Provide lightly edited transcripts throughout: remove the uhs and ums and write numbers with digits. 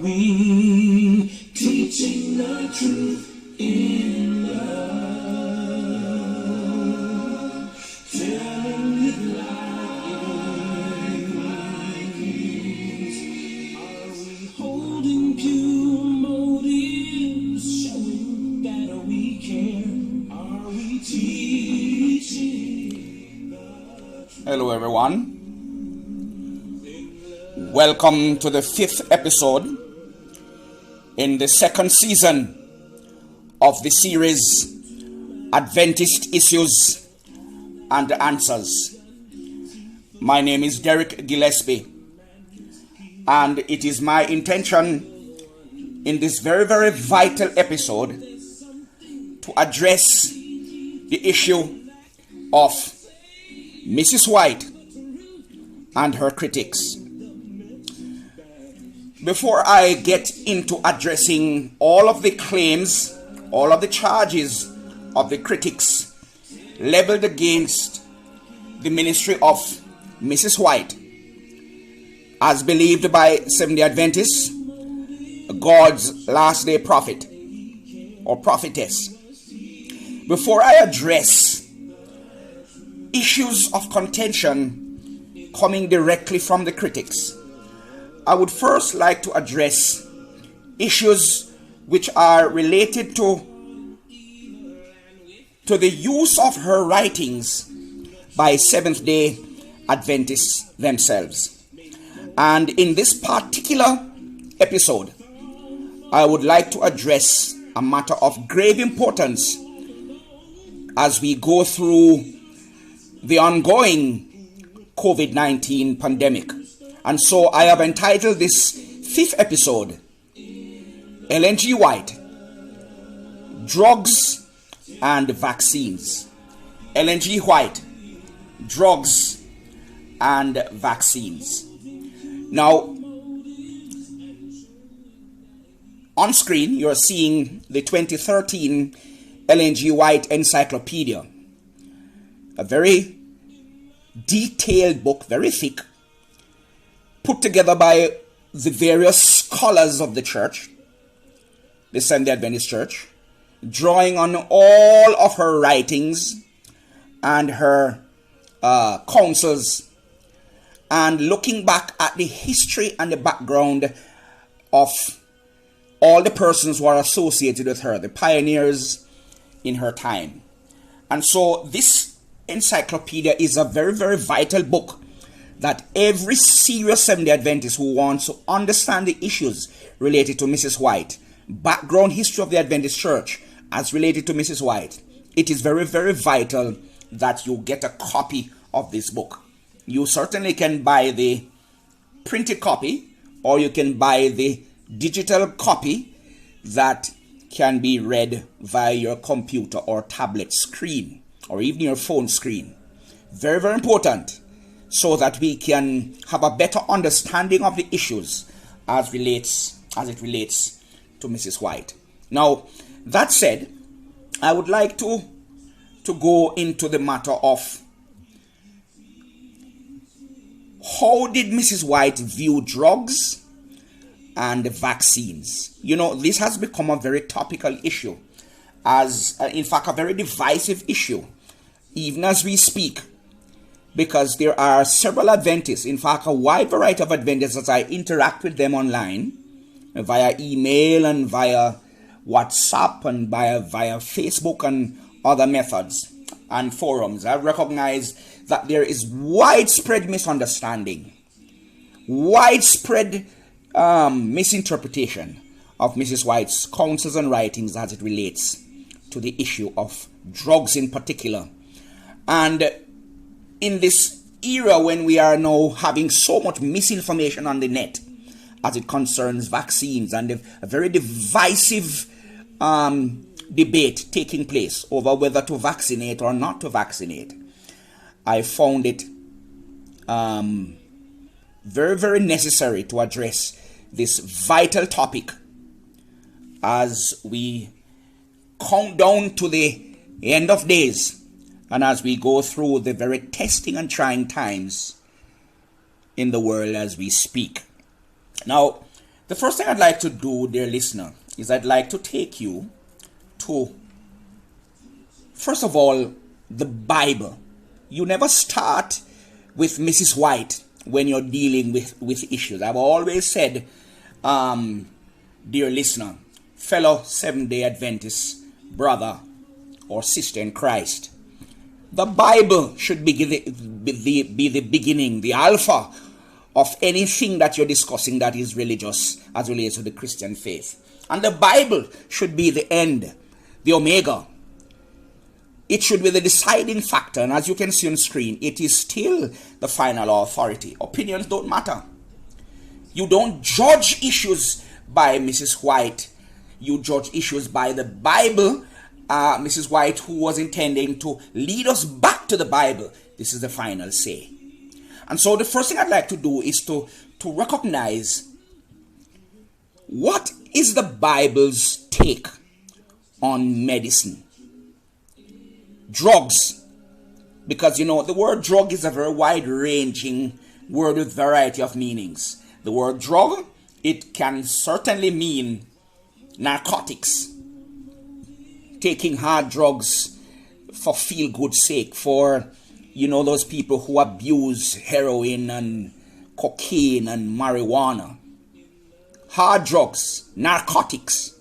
Queen, teaching the truth in love, telling it like is. Are we holding pure motives, showing that we care? Are we teaching the truth? Hello everyone. Welcome to the 5th episode in the second season of the series Adventist Issues and Answers. My name is Derrick Gillespie, and it is my intention in this very, very vital episode to address the issue of Mrs. White and her critics. Before I get into addressing all of the claims, all of the charges of the critics leveled against the ministry of Mrs. White, as believed by Seventh-day Adventists, God's last day prophet or prophetess, before I address issues of contention coming directly from the critics, I would first like to address issues which are related to the use of her writings by Seventh-day Adventists themselves. And in this particular episode, I would like to address a matter of grave importance as we go through the ongoing COVID-19 pandemic. And so I have entitled this 5th episode, Lng White, Drugs and Vaccines. Lng White, Drugs and Vaccines. Now, on screen, you're seeing the 2013 Lng White Encyclopedia, a very detailed book, very thick, put together by the various scholars of the church, the Seventh-day Adventist Church, drawing on all of her writings and her counsels, and looking back at the history and the background of all the persons who are associated with her, the pioneers in her time. And so this encyclopedia is a very, very vital book that every serious Seventh-day Adventist who wants to understand the issues related to Mrs. White, background history of the Adventist Church as related to Mrs. White, it is very, very vital that you get a copy of this book. You certainly can buy the printed copy, or you can buy the digital copy that can be read via your computer or tablet screen, or even your phone screen. Very, very important, so that we can have a better understanding of the issues as it relates to Mrs. White. Now, that said, I would like to go into the matter of how did Mrs. White view drugs and vaccines. You know, this has become a very topical issue, as in fact a very divisive issue, even as we speak, because there are several Adventists, in fact a wide variety of Adventists, as I interact with them online, via email and via WhatsApp and via Facebook and other methods and forums. I recognize that there is widespread misunderstanding, widespread misinterpretation of Mrs. White's counsels and writings as it relates to the issue of drugs in particular. And in this era when we are now having so much misinformation on the net as it concerns vaccines, and a very divisive debate taking place over whether to vaccinate or not to vaccinate, I found it very, very necessary to address this vital topic as we count down to the end of days, and as we go through the very testing and trying times in the world as we speak. Now, The first thing I'd like to do, dear listener, is I'd like to take you to, first of all, the Bible. You never start with Mrs. White when you're dealing with issues. I've always said, dear listener, fellow Seventh-day Adventist brother or sister in Christ, the Bible should be the beginning, the alpha of anything that you're discussing that is religious as relates to the Christian faith. And the Bible should be the end, the omega. It should be the deciding factor. And as you can see on screen, it is still the final authority. Opinions don't matter. You don't judge issues by Mrs. White. You judge issues by the Bible. Mrs. White, who was intending to lead us back to the Bible, this is the final say. And so the first thing I'd like to do is to recognize what is the Bible's take on medicine. Drugs. Because, the word drug is a very wide-ranging word with variety of meanings. The word drug, it can certainly mean narcotics. Taking hard drugs for feel-good sake, for those people who abuse heroin and cocaine and marijuana. Hard drugs, narcotics.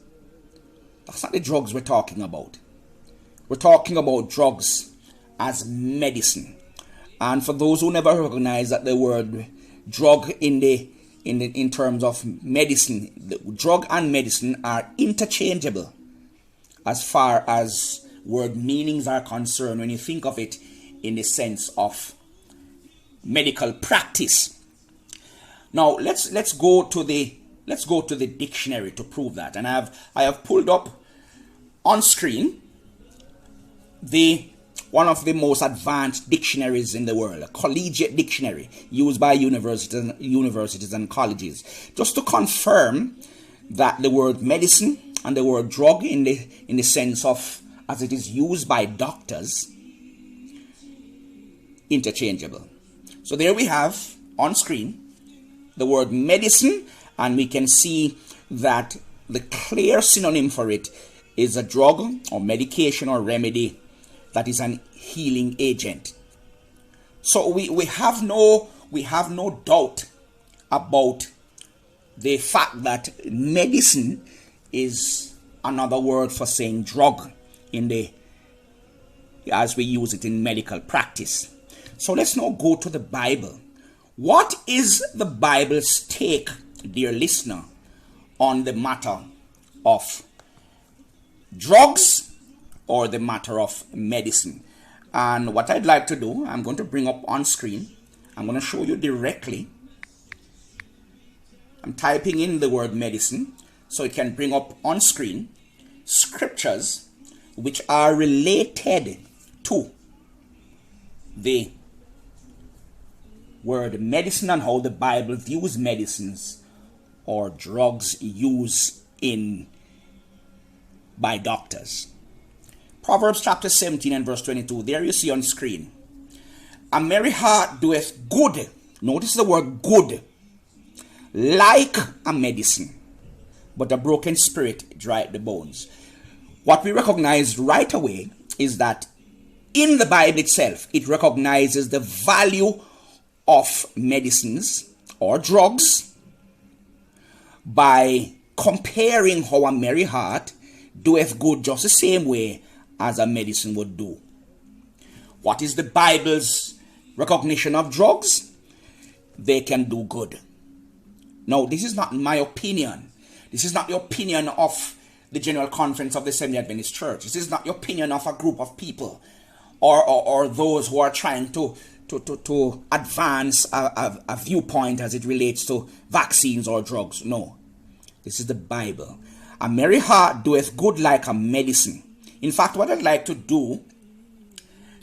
That's not the drugs we're talking about. We're talking about drugs as medicine. And for those who never recognize that the word drug in terms of medicine, the drug and medicine are interchangeable as far as word meanings are concerned when you think of it in the sense of medical practice. Now let's go to the dictionary to prove that. And I have pulled up on screen one of the most advanced dictionaries in the world, a collegiate dictionary used by universities and colleges, just to confirm that the word medicine and the word drug in the sense of as it is used by doctors, interchangeable. So there we have on screen the word medicine, and we can see that the clear synonym for it is a drug or medication or remedy that is an healing agent. So we have no doubt about the fact that medicine is another word for saying drug as we use it in medical practice. So let's now go to the Bible. What is the Bible's take, dear listener, on the matter of drugs or the matter of medicine? And what I'd like to do, I'm going to bring up on screen. I'm going to show you directly. I'm typing in the word medicine so it can bring up on screen scriptures which are related to the word medicine and how the Bible views medicines or drugs used by doctors. Proverbs chapter 17 and verse 22. There you see on screen. A merry heart doeth good. Notice the word good. Like a medicine. But a broken spirit drieth the bones. What we recognize right away is that in the Bible itself, it recognizes the value of medicines or drugs by comparing how a merry heart doeth good just the same way as a medicine would do. What is the Bible's recognition of drugs? They can do good. Now, this is not my opinion. This is not the opinion of the General Conference of the Seventh-day Adventist Church. This is not the opinion of a group of people or those who are trying to advance a viewpoint as it relates to vaccines or drugs. No. This is the Bible. A merry heart doeth good like a medicine. In fact, what I'd like to do,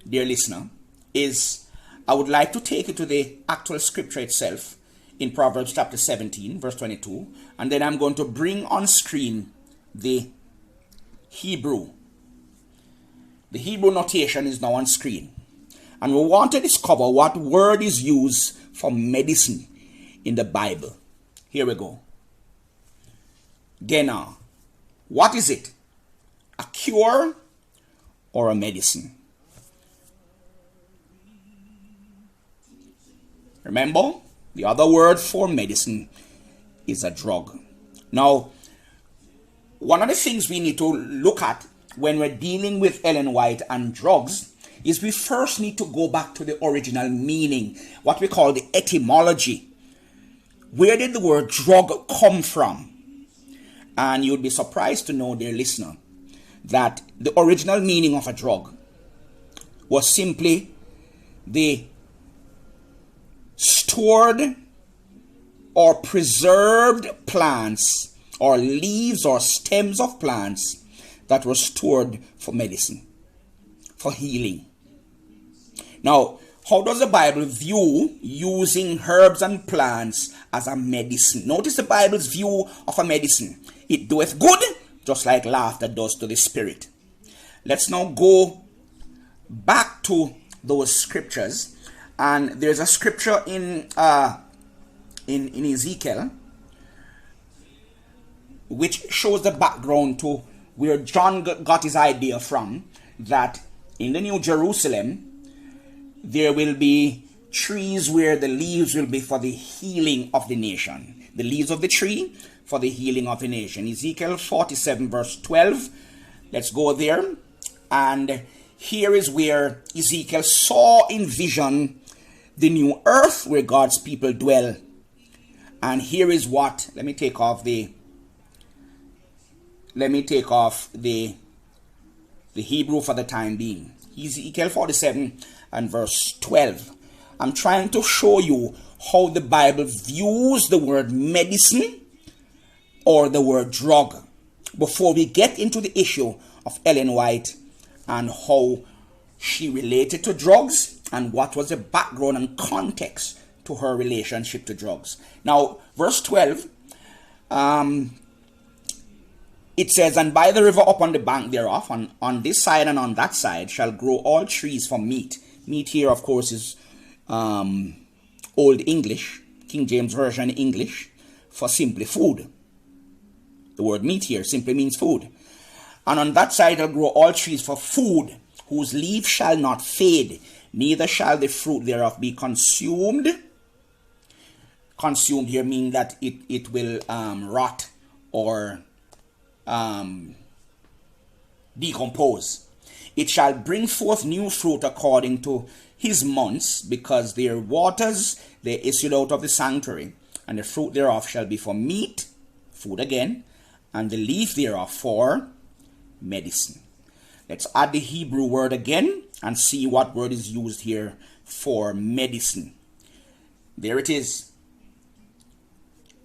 dear listener, is I would like to take you to the actual scripture itself in Proverbs chapter 17, verse 22. And then I'm going to bring on screen the Hebrew. The Hebrew notation is now on screen. And we want to discover what word is used for medicine in the Bible. Here we go. Gena. What is it? A cure or a medicine? Remember, the other word for medicine is a drug. Now, one of the things we need to look at when we're dealing with Lng White and drugs is we first need to go back to the original meaning, what we call the etymology. Where did the word drug come from? And you'd be surprised to know, dear listener, that the original meaning of a drug was simply the stored or preserved plants or leaves or stems of plants that were stored for medicine, for healing. Now, how does the Bible view using herbs and plants as a medicine? Notice the Bible's view of a medicine. It doeth good, just like laughter does to the spirit. Let's now go back to those scriptures. And there's a scripture in Ezekiel which shows the background to where John got his idea from, that in the New Jerusalem there will be trees where the leaves will be for the healing of the nation. The leaves of the tree for the healing of the nation. Ezekiel 47 verse 12. Let's go there. And here is where Ezekiel saw in vision the new earth where God's people dwell. And here is what, let me take off the Hebrew for the time being. Ezekiel 47 and verse 12. I'm trying to show you how the Bible views the word medicine or the word drug before we get into the issue of Lng White and how she related to drugs and what was the background and context to her relationship to drugs. Now, verse 12, it says, and by the river upon the bank thereof, on this side and on that side, shall grow all trees for meat. Meat here, of course, is Old English, King James Version English, for simply food. The word meat here simply means food. And on that side shall grow all trees for food, whose leaf shall not fade, neither shall the fruit thereof be consumed. Consumed here means that it will rot or decompose. It shall bring forth new fruit according to his months, because their waters they issued out of the sanctuary, and the fruit thereof shall be for meat, food again, and the leaf thereof for medicine. Let's add the Hebrew word again and see what word is used here for medicine. There it is.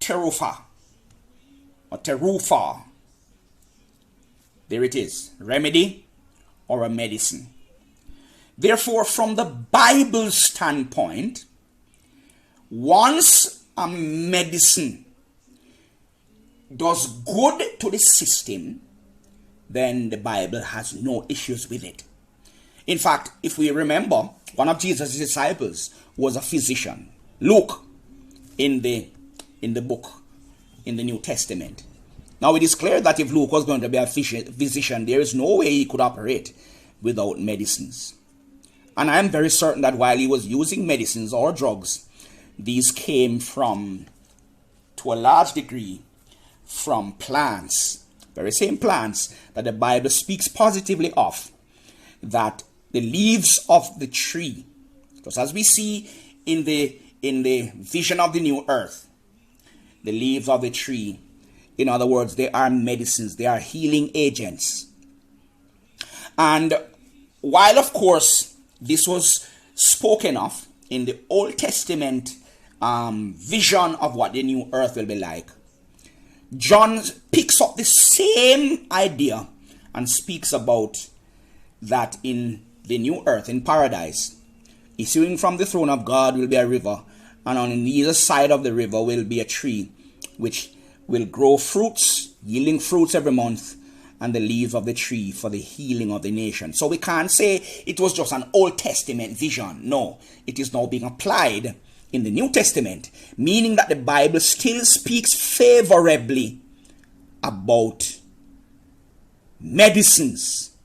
Terufa or terufa. There it is. Remedy or a medicine. Therefore, from the Bible standpoint, once a medicine does good to the system, then the Bible has no issues with it. In fact, if we remember, one of Jesus' disciples was a physician. Luke, in the book, in the New Testament. Now it is clear that if Luke was going to be a physician, there is no way he could operate without medicines. And I am very certain that while he was using medicines or drugs, these came from, to a large degree, from plants, very same plants that the Bible speaks positively of, that the leaves of the tree, just as we see in the vision of the new earth, the leaves of the tree, in other words, they are medicines, they are healing agents. And while, of course, this was spoken of in the Old Testament vision of what the new earth will be like, John picks up the same idea and speaks about that in the new earth, in paradise, issuing from the throne of God will be a river, and on either side of the river will be a tree which will grow fruits, yielding fruits every month, and the leaves of the tree for the healing of the nation. So we can't say it was just an Old Testament vision. No, it is now being applied in the New Testament, meaning that the Bible still speaks favorably about medicines.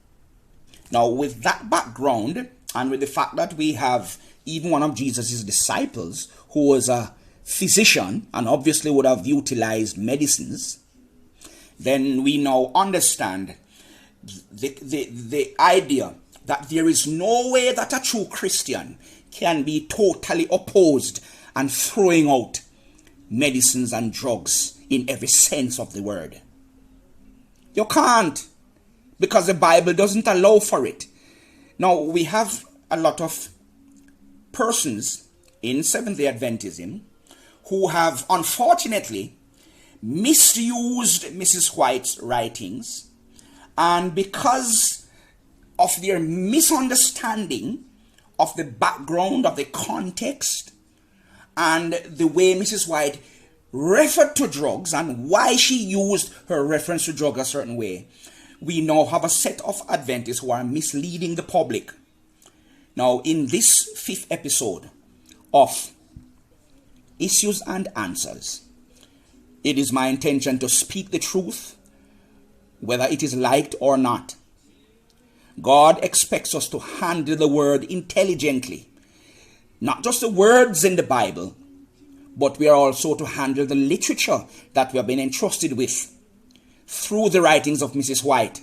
Now, with that background, and with the fact that we have even one of Jesus' disciples who was a physician and obviously would have utilized medicines, then we now understand the idea that there is no way that a true Christian can be totally opposed and throwing out medicines and drugs in every sense of the word. You can't, because the Bible doesn't allow for it. Now, we have a lot of persons in Seventh-day Adventism who have unfortunately misused Mrs. White's writings, and because of their misunderstanding of the background, of the context, and the way Mrs. White referred to drugs and why she used her reference to drug a certain way, we now have a set of Adventists who are misleading the public. Now, in this 5th episode of Issues and Answers, it is my intention to speak the truth, whether it is liked or not. God expects us to handle the word intelligently. Not just the words in the Bible, but we are also to handle the literature that we have been entrusted with through the writings of Mrs. White,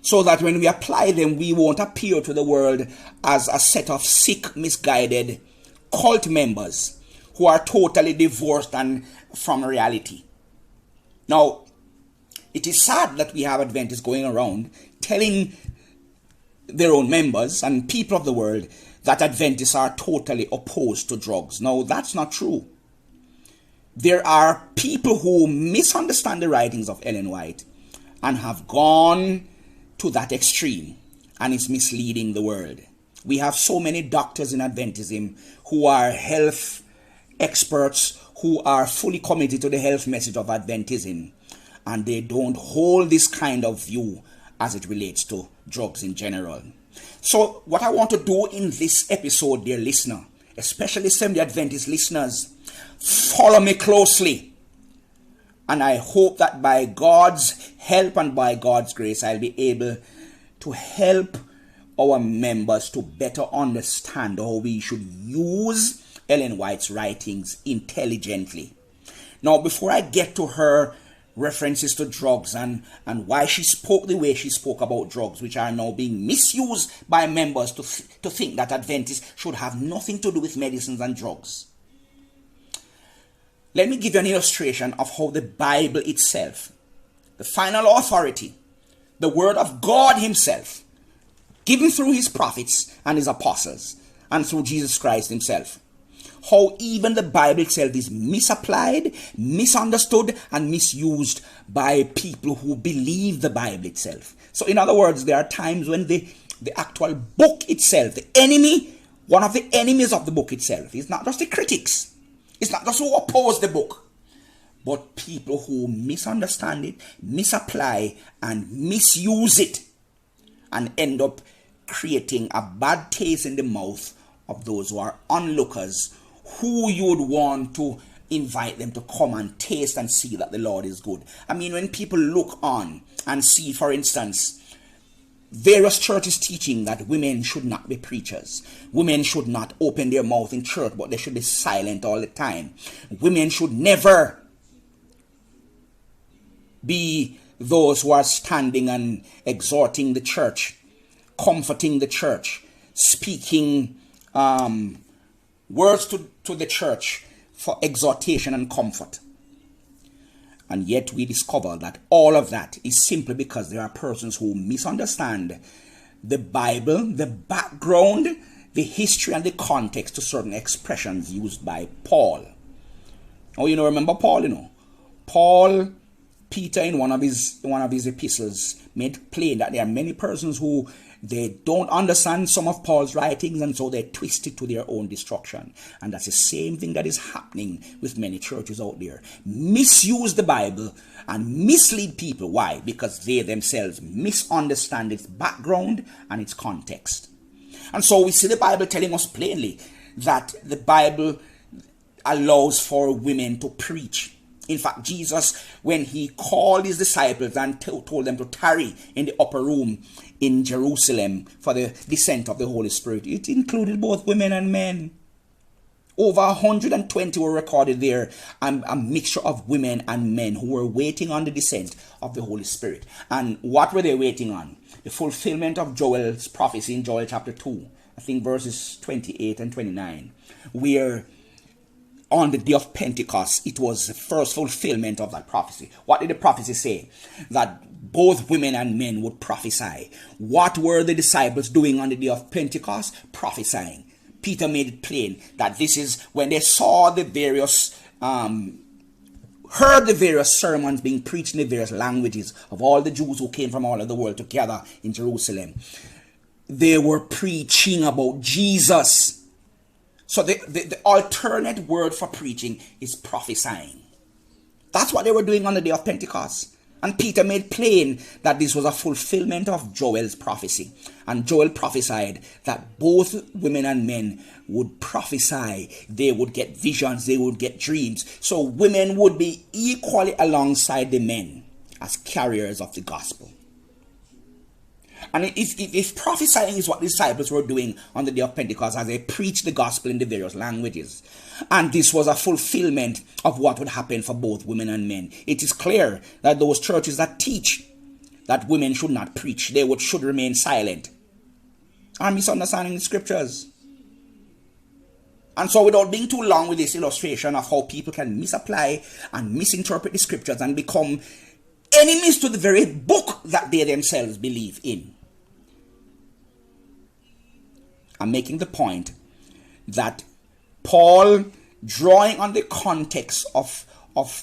so that when we apply them, we won't appear to the world as a set of sick, misguided cult members who are totally divorced from reality. Now, it is sad that we have Adventists going around telling their own members and people of the world that Adventists are totally opposed to drugs. Now, that's not true. There are people who misunderstand the writings of Lng White and have gone to that extreme, and is misleading the world. We have so many doctors in Adventism who are health experts, who are fully committed to the health message of Adventism, and they don't hold this kind of view as it relates to drugs in general. So what I want to do in this episode, dear listener, especially Seventh-day Adventist listeners, follow me closely. And I hope that by God's help and by God's grace, I'll be able to help our members to better understand how we should use Lng White's writings intelligently. Now, before I get to her references to drugs and why she spoke the way she spoke about drugs, which are now being misused by members to think that Adventists should have nothing to do with medicines and drugs, let me give you an illustration of how the Bible itself, the final authority, the word of God himself, given through his prophets and his apostles, and through Jesus Christ himself, how even the Bible itself is misapplied, misunderstood, and misused by people who believe the Bible itself. So in other words, there are times when the actual book itself, the enemy, one of the enemies of the book itself, is not just the critics. It's not just who oppose the book, but people who misunderstand it, misapply, and misuse it, and end up creating a bad taste in the mouth of those who are onlookers, who you would want to invite them to come and taste and see that the Lord is good. I mean, when people look on and see, for instance, various churches teaching that women should not be preachers. Women should not open their mouth in church, but they should be silent all the time. Women should never be those who are standing and exhorting the church, comforting the church, speaking words to the church for exhortation and comfort. And yet we discover that all of that is simply because there are persons who misunderstand the Bible, the background, the history, and the context to certain expressions used by Paul. Oh, remember Paul, Peter in one of his epistles made plain that there are many persons who they don't understand some of Paul's writings, and so they twist it to their own destruction. And that's the same thing that is happening with many churches out there. Misuse the Bible and mislead people. Why? Because they themselves misunderstand its background and its context. And so we see the Bible telling us plainly that the Bible allows for women to preach. In fact, Jesus, when he called his disciples and told them to tarry in the upper room in Jerusalem for the descent of the Holy Spirit, it included both women and men. Over 120 were recorded there, and a mixture of women and men who were waiting on the descent of the Holy Spirit. And what were they waiting on? The fulfillment of Joel's prophecy in Joel chapter 2, I think verses 28 and 29, where on the day of Pentecost, it was the first fulfillment of that prophecy. What did the prophecy say? That both women and men would prophesy. What were the disciples doing on the day of Pentecost? Prophesying. Peter made it plain that this is when they saw the various, heard the various sermons being preached in the various languages of all the Jews who came from all over the world together in Jerusalem. They were preaching about Jesus. So the alternate word for preaching is prophesying. That's what they were doing on the day of Pentecost. And Peter made plain that this was a fulfillment of Joel's prophecy. And Joel prophesied that both women and men would prophesy. They would get visions. They would get dreams. So women would be equally alongside the men as carriers of the gospel. And if prophesying is what the disciples were doing on the day of Pentecost as they preached the gospel in the various languages, and this was a fulfillment of what would happen for both women and men, it is clear that those churches that teach that women should not preach, they should remain silent, are misunderstanding the scriptures. And so, without being too long with this illustration of how people can misapply and misinterpret the scriptures and become enemies to the very book that they themselves believe in, I'm making the point that Paul, drawing on the context of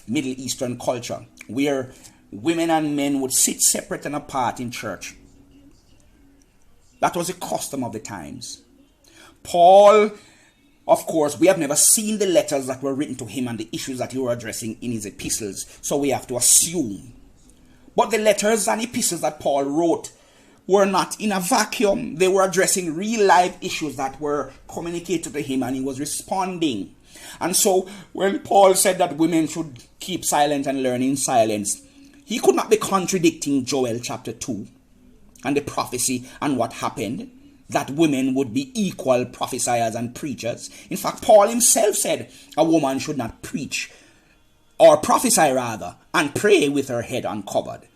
Middle Eastern culture, where women and men would sit separate and apart in church, that was a custom of the times. Paul, of course, we have never seen the letters that were written to him and the issues that he was addressing in his epistles, so we have to assume. But the letters and epistles that Paul wrote were not in a vacuum. They were addressing real life issues that were communicated to him, and he was responding. And so when Paul said that women should keep silent and learn in silence, he could not be contradicting Joel chapter 2 and the prophecy and what happened, that women would be equal prophesiers and preachers. In fact, Paul himself said a woman should not preach, or prophesy rather, and pray with her head uncovered.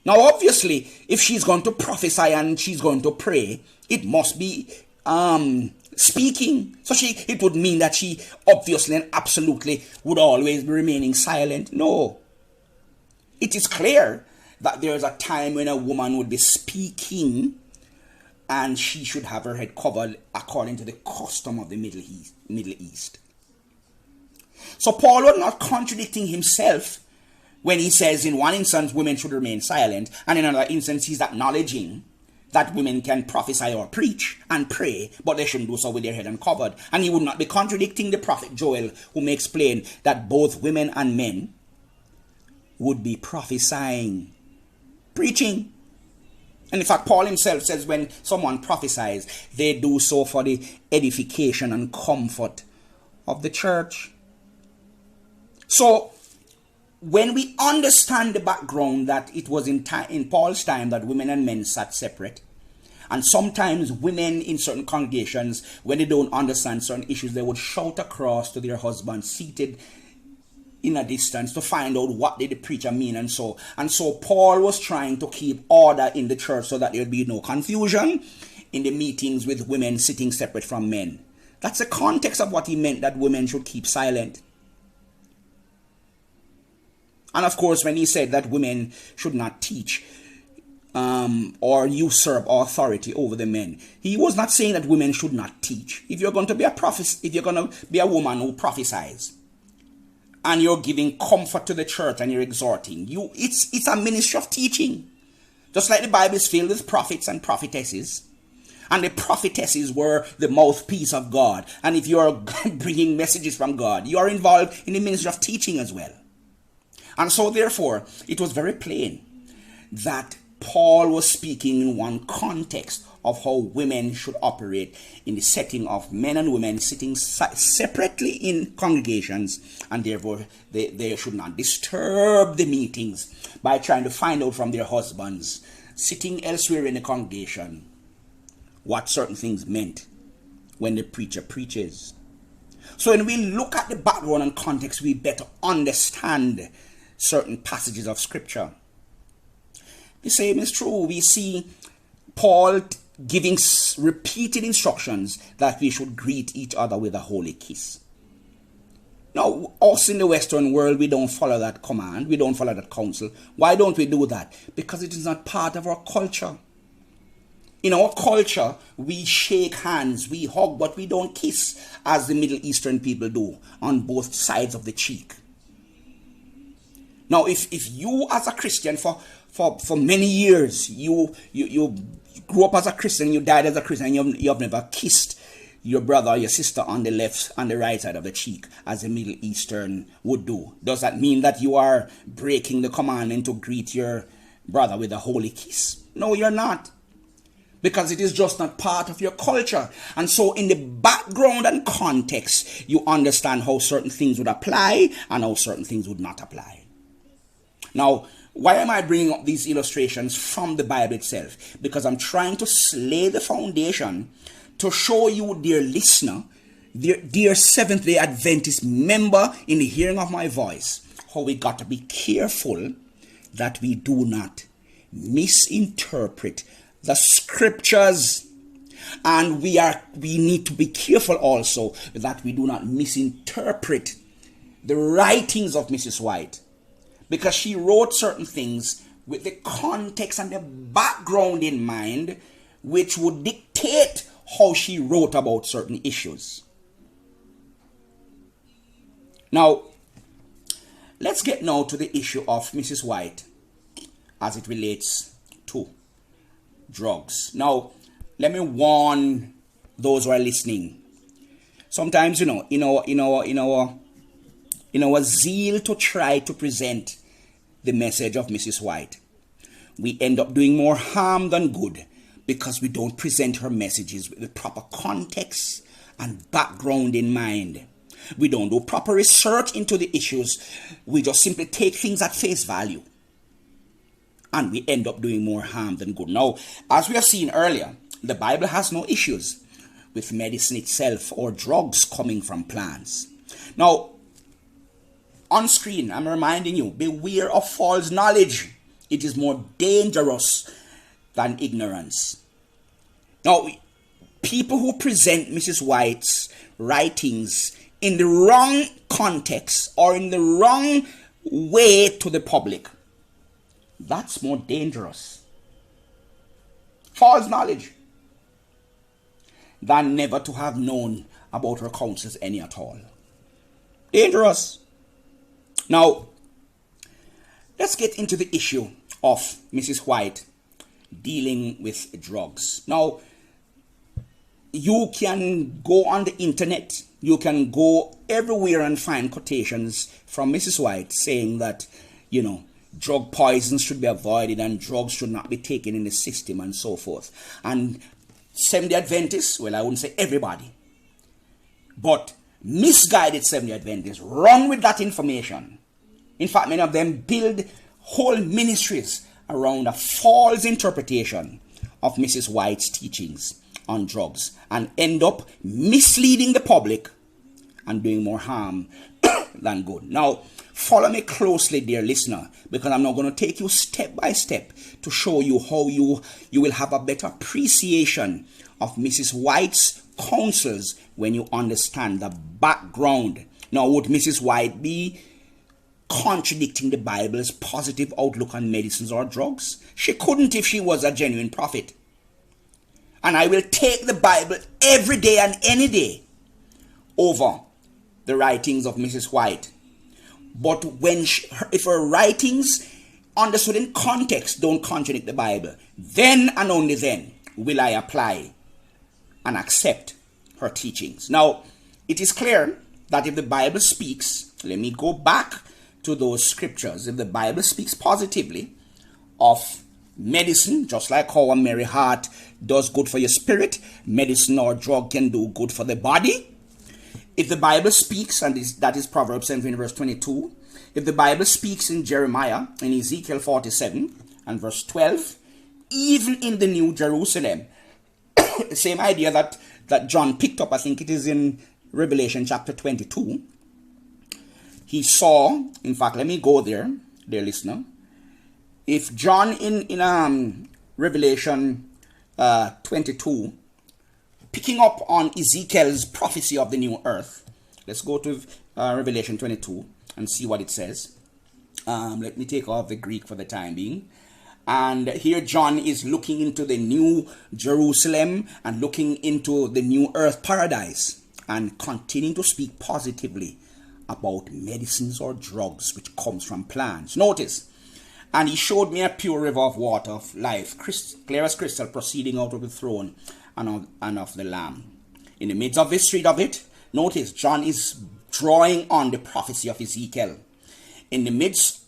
Now obviously, if she's going to prophesy and she's going to pray, it must be speaking. So it would mean that she obviously and absolutely would always be remaining silent. No. It is clear that there is a time when a woman would be speaking and she should have her head covered according to the custom of the Middle East. So Paul was not contradicting himself when he says in one instance women should remain silent, and in another instance he's acknowledging that women can prophesy or preach and pray, but they shouldn't do so with their head uncovered. And he would not be contradicting the prophet Joel, who makes plain that both women and men would be prophesying, preaching. And in fact, Paul himself says when someone prophesies, they do so for the edification and comfort of the church. So, when we understand the background that it was in Paul's time that women and men sat separate, and sometimes women in certain congregations, when they don't understand certain issues, they would shout across to their husbands seated in a distance to find out what did the preacher mean and so. And so Paul was trying to keep order in the church so that there would be no confusion in the meetings with women sitting separate from men. That's the context of what he meant, that women should keep silent. And of course, when he said that women should not teach or usurp authority over the men, he was not saying that women should not teach. If you're going to be a prophet, if you're going to be a woman who prophesies, and you're giving comfort to the church and you're exhorting, it's a ministry of teaching. Just like the Bible is filled with prophets and prophetesses. And the prophetesses were the mouthpiece of God. And if you're bringing messages from God, you are involved in the ministry of teaching as well. And so therefore, it was very plain that Paul was speaking in one context of how women should operate in the setting of men and women sitting separately in congregations, and therefore they should not disturb the meetings by trying to find out from their husbands sitting elsewhere in the congregation what certain things meant when the preacher preaches. So when we look at the background and context, we better understand certain passages of scripture. The same is true. We see Paul giving repeated instructions that we should greet each other with a holy kiss. Now, us in the Western world, we don't follow that command. We don't follow that counsel. Why don't we do that? Because it is not part of our culture. In our culture, we shake hands, we hug, but we don't kiss as the Middle Eastern people do on both sides of the cheek. Now, if you as a Christian for many years, you grew up as a Christian, you died as a Christian, you have never kissed your brother or your sister on the left and the right side of the cheek as a Middle Eastern would do, does that mean that you are breaking the commandment to greet your brother with a holy kiss? No, you're not. Because it is just not part of your culture. And so in the background and context, you understand how certain things would apply and how certain things would not apply. Now, why am I bringing up these illustrations from the Bible itself? Because I'm trying to lay the foundation to show you, dear listener, dear Seventh-day Adventist member in the hearing of my voice, how we got to be careful that we do not misinterpret the scriptures, and we need to be careful also that we do not misinterpret the writings of Mrs. White, because she wrote certain things with the context and the background in mind, which would dictate how she wrote about certain issues. Now, let's get now to the issue of Mrs. White as it relates to drugs. Now, let me warn those who are listening. Sometimes, in our zeal to try to present the message of Mrs. White, we end up doing more harm than good because we don't present her messages with the proper context and background in mind. We don't do proper research into the issues. We just simply take things at face value. And we end up doing more harm than good. Now, as we have seen earlier, the Bible has no issues with medicine itself or drugs coming from plants. Now, on screen, I'm reminding you, beware of false knowledge. It is more dangerous than ignorance. Now, people who present Mrs. White's writings in the wrong context or in the wrong way to the public, that's more dangerous. False knowledge than never to have known about her counsels any at all. Dangerous. Now, let's get into the issue of Mrs. White dealing with drugs. Now, you can go on the internet, you can go everywhere and find quotations from Mrs. White saying that, drug poisons should be avoided and drugs should not be taken in the system and so forth. And Seventh-day Adventists, well, I wouldn't say everybody, but misguided Seventh-day Adventists run with that information. In fact, many of them build whole ministries around a false interpretation of Mrs. White's teachings on drugs and end up misleading the public and doing more harm than good. Now, follow me closely, dear listener, because I'm now going to take you step by step to show you how you will have a better appreciation of Mrs. White's counsels when you understand the background. Now, would Mrs. White be contradicting the Bible's positive outlook on medicines or drugs? She couldn't if she was a genuine prophet. And I will take the Bible every day and any day over the writings of Mrs. White. But if her writings understood in context don't contradict the Bible, then and only then will I apply and accept her teachings. Now, it is clear that if the Bible speaks, let me go back to those scriptures. If the Bible speaks positively of medicine, just like how a merry heart does good for your spirit, medicine or drug can do good for the body. If the Bible speaks, and that is Proverbs 17 verse 22, if the Bible speaks in Jeremiah, in Ezekiel 47 and verse 12, even in the New Jerusalem, the same idea that John picked up, I think it is in Revelation chapter 22, he saw, in fact, let me go there, dear listener. If John in Revelation 22, picking up on Ezekiel's prophecy of the new earth, let's go to Revelation 22 and see what it says. Let me take off the Greek for the time being. And here John is looking into the new Jerusalem and looking into the new earth paradise and continuing to speak positively about medicines or drugs which comes from plants. Notice, and he showed me a pure river of water of life, clear as crystal, proceeding out of the throne and of the Lamb. In the midst of the street of it, notice John is drawing on the prophecy of Ezekiel. In the midst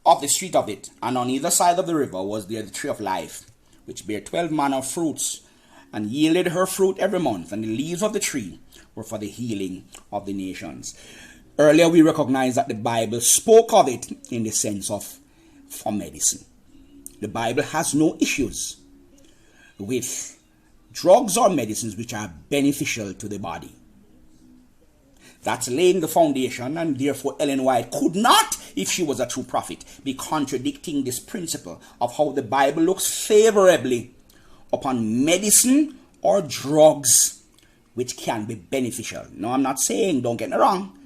of the street of it, and on either side of the river, was there the tree of life, which bare 12 manner of fruits, and yielded her fruit every month, and the leaves of the tree were for the healing of the nations. Earlier we recognized that the Bible spoke of it in the sense of for medicine. The Bible has no issues with drugs or medicines which are beneficial to the body. That's laying the foundation, and therefore Ellen White could not, if she was a true prophet, be contradicting this principle of how the Bible looks favorably upon medicine or drugs which can be beneficial. No, I'm not saying, don't get me wrong,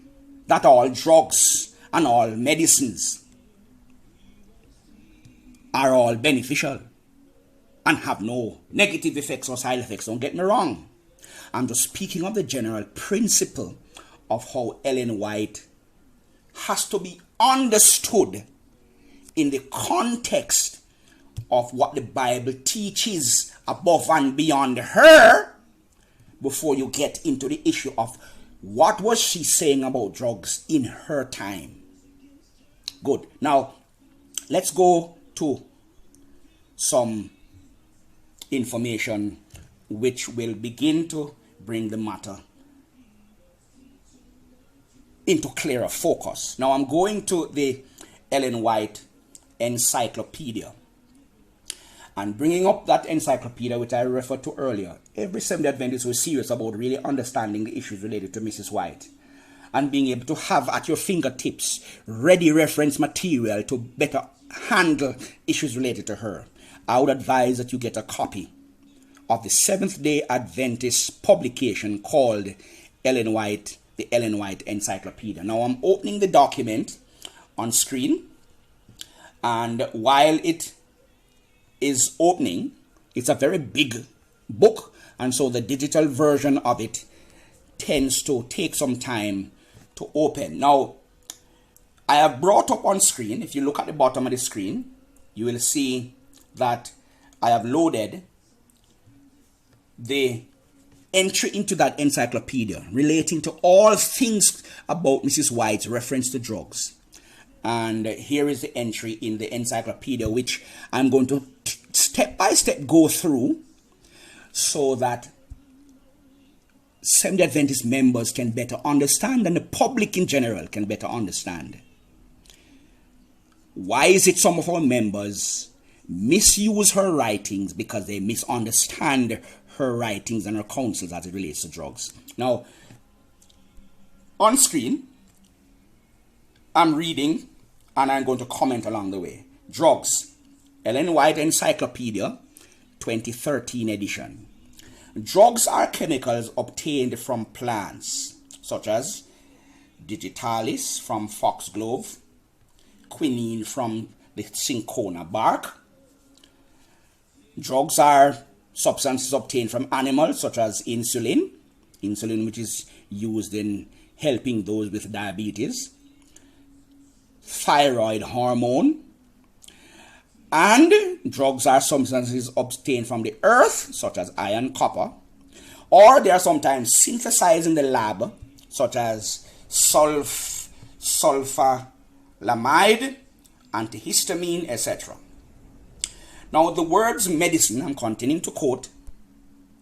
that all drugs and all medicines are all beneficial and have no negative effects or side effects. Don't get me wrong. I'm just speaking of the general principle of how Ellen White has to be understood in the context of what the Bible teaches above and beyond her before you get into the issue of what was she saying about drugs in her time. Good. Now, let's go to some information which will begin to bring the matter into clearer focus. Now, I'm going to the Lng White Encyclopedia and bringing up that encyclopedia which I referred to earlier. Every Seventh-day Adventist who is serious about really understanding the issues related to Mrs. White and being able to have at your fingertips ready reference material to better handle issues related to her, I would advise that you get a copy of the Seventh-day Adventist publication called Ellen White, the Ellen White Encyclopedia. Now I'm opening the document on screen, and while it is opening, it's a very big book, and so the digital version of it tends to take some time to open. Now, I have brought up on screen, if you look at the bottom of the screen, you will see that I have loaded the entry into that encyclopedia relating to all things about Mrs. White's reference to drugs. And here is the entry in the encyclopedia, which I'm going to step by step go through so that Seventh-day Adventist members can better understand, and the public in general can better understand. Why is it some of our members misuse her writings? Because they misunderstand her writings and her counsels as it relates to drugs. Now, on screen, I'm reading and I'm going to comment along the way. Drugs, Ellen White Encyclopedia, 2013 edition. Drugs are chemicals obtained from plants, such as digitalis from foxglove, quinine from the cinchona bark. Drugs are substances obtained from animals, such as insulin, which is used in helping those with diabetes, thyroid hormone, and drugs are substances obtained from the earth, such as iron, copper, or they are sometimes synthesized in the lab, such as sulfalamide, antihistamine, etc. Now, the words medicine, I'm continuing to quote.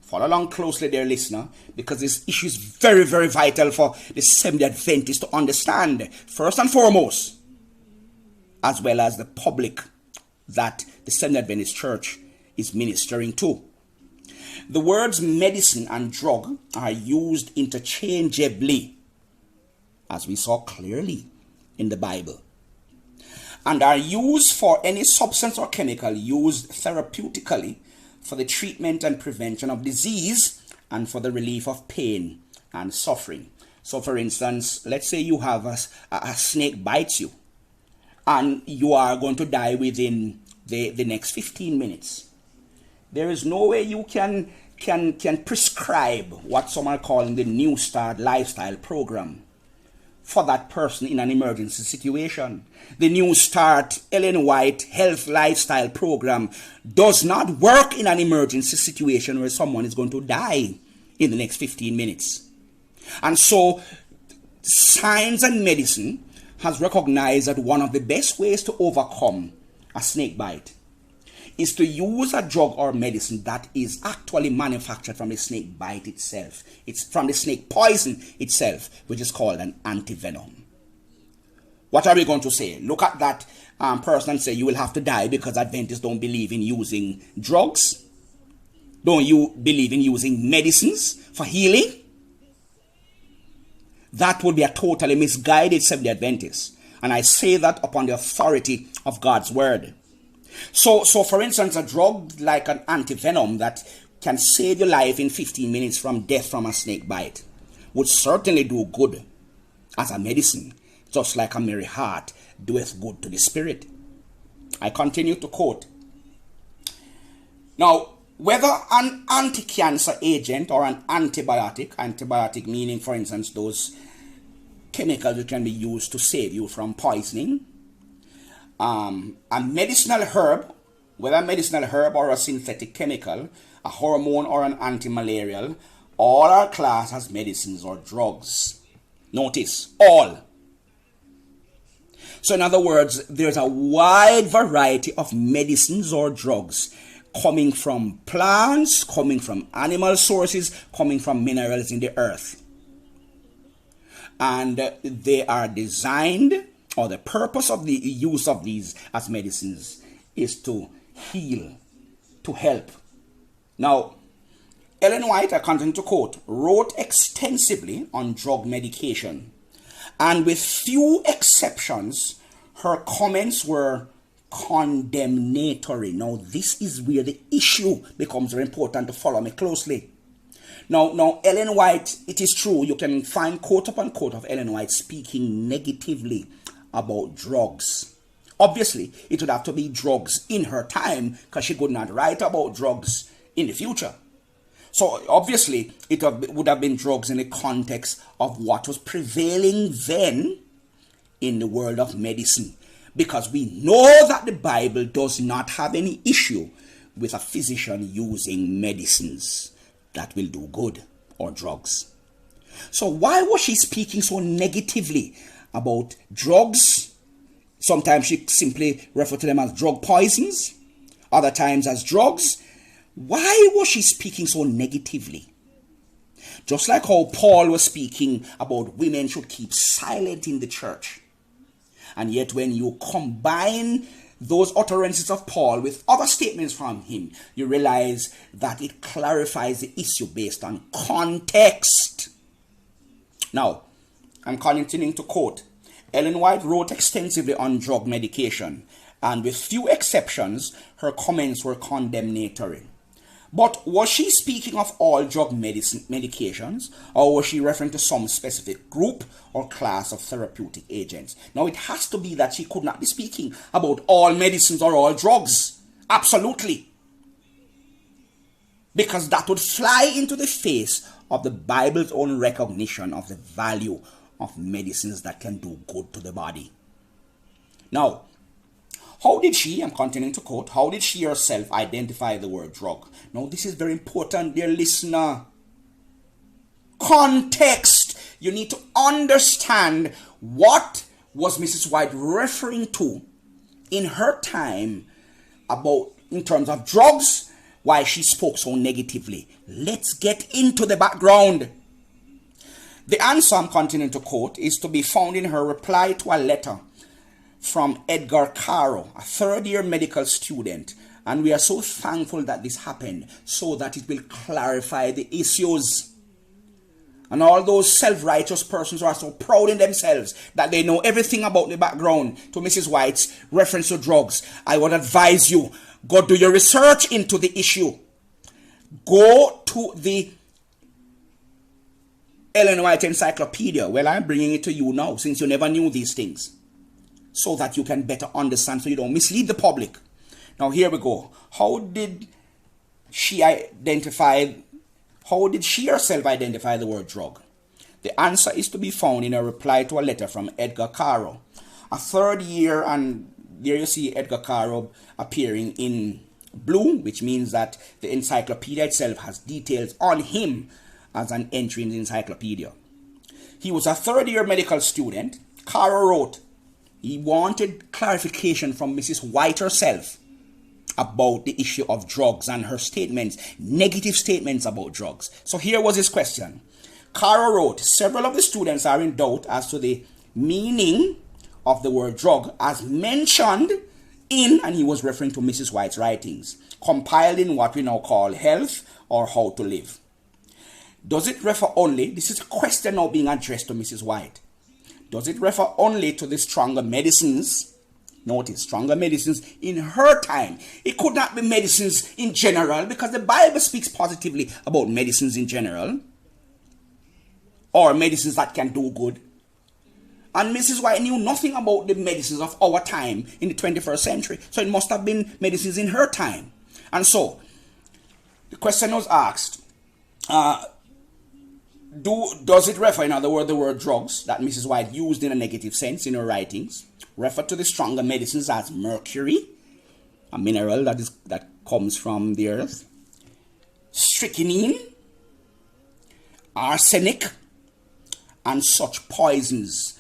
Follow along closely, dear listener, because this issue is very, very vital for the Seventh-day Adventists to understand, first and foremost, as well as the public that the Seventh-day Adventist Church is ministering to. The words medicine and drug are used interchangeably, as we saw clearly in the Bible, and are used for any substance or chemical used therapeutically for the treatment and prevention of disease and for the relief of pain and suffering. So, for instance, let's say you have a snake bites you and you are going to die within the next 15 minutes. There is no way you can prescribe what some are calling the New Start lifestyle program for that person in an emergency situation. The New Start Lng White health lifestyle program does not work in an emergency situation where someone is going to die in the next 15 minutes. And so science and medicine has recognized that one of the best ways to overcome a snake bite is to use a drug or medicine that is actually manufactured from the snake bite itself. It's from the snake poison itself, which is called an antivenom. What are we going to say? Look at that person and say you will have to die because Adventists don't believe in using drugs? Don't you believe in using medicines for healing? That would be a totally misguided Seventh-day Adventist. And I say that upon the authority of God's word. So for instance, a drug like an antivenom that can save your life in 15 minutes from death from a snake bite would certainly do good as a medicine, just like a merry heart doeth good to the spirit. I continue to quote. Now, whether an anti-cancer agent or an antibiotic meaning, for instance, those chemicals that can be used to save you from poisoning, a medicinal herb, whether a medicinal herb or a synthetic chemical, a hormone or an anti-malarial, all are classed as medicines or drugs. Notice, all. So in other words, there's a wide variety of medicines or drugs coming from plants, coming from animal sources, coming from minerals in the earth. And they are designed, or the purpose of the use of these as medicines is to heal, to help. Now, Lng White, I continue to quote, wrote extensively on drug medication, and with few exceptions, her comments were condemnatory. Now, this is where the issue becomes very important to follow me closely. Now, Lng White, it is true, you can find quote upon quote of Lng White speaking negatively about drugs. Obviously, it would have to be drugs in her time because she could not write about drugs in the future. So, obviously, it would have been drugs in the context of what was prevailing then in the world of medicine. Because we know that the Bible does not have any issue with a physician using medicines that will do good or drugs. So why was she speaking so negatively about drugs? Sometimes she simply referred to them as drug poisons, other times as drugs. Why was she speaking so negatively? Just like how Paul was speaking about women should keep silent in the church. And yet when you combine those utterances of Paul with other statements from him, you realize that it clarifies the issue based on context. Now, I'm continuing to quote. Lng White wrote extensively on drug medication, and with few exceptions, her comments were condemnatory. But was she speaking of all drug medications, or was she referring to some specific group or class of therapeutic agents? Now, it has to be that she could not be speaking about all medicines or all drugs. Absolutely. Because that would fly into the face of the Bible's own recognition of the value of medicines that can do good to the body. Now, how did she, I'm continuing to quote, how did she herself identify the word drug? Now, this is very important, dear listener. Context. You need to understand what was Mrs. White referring to in her time about in terms of drugs, why she spoke so negatively. Let's get into the background. The answer, I'm continuing to quote, is to be found in her reply to a letter from Edgar Caro, a third-year medical student. And we are so thankful that this happened so that it will clarify the issues. And all those self-righteous persons who are so proud in themselves that they know everything about the background to Mrs. White's reference to drugs, I would advise you, go do your research into the issue. Go to the Lng White Encyclopedia. Well, I'm bringing it to you now since you never knew these things, so that you can better understand, so you don't mislead the public. Now here we go. How did she herself identify the word drug? The answer is to be found in a reply to a letter from Edgar Caro, a third year, and there you see Edgar Caro appearing in blue, which means that the encyclopedia itself has details on him as an entry in the encyclopedia. He was a third-year medical student. Caro wrote he wanted clarification from Mrs. White herself about the issue of drugs and her statements, negative statements about drugs. So here was his question. Caro wrote, several of the students are in doubt as to the meaning of the word drug as mentioned in, and he was referring to Mrs. White's writings, compiled in what we now call Health or How to Live. Does it refer only, this is a question now being addressed to Mrs. White, does it refer only to the stronger medicines? Notice, stronger medicines in her time. It could not be medicines in general, because the Bible speaks positively about medicines in general, or medicines that can do good. And Mrs. White knew nothing about the medicines of our time in the 21st century. So it must have been medicines in her time. And so, the question was asked, does it refer, in other words, the word drugs that Mrs. White used in a negative sense in her writings, refer to the stronger medicines as mercury, a mineral that comes from the earth, strychnine, arsenic, and such poisons?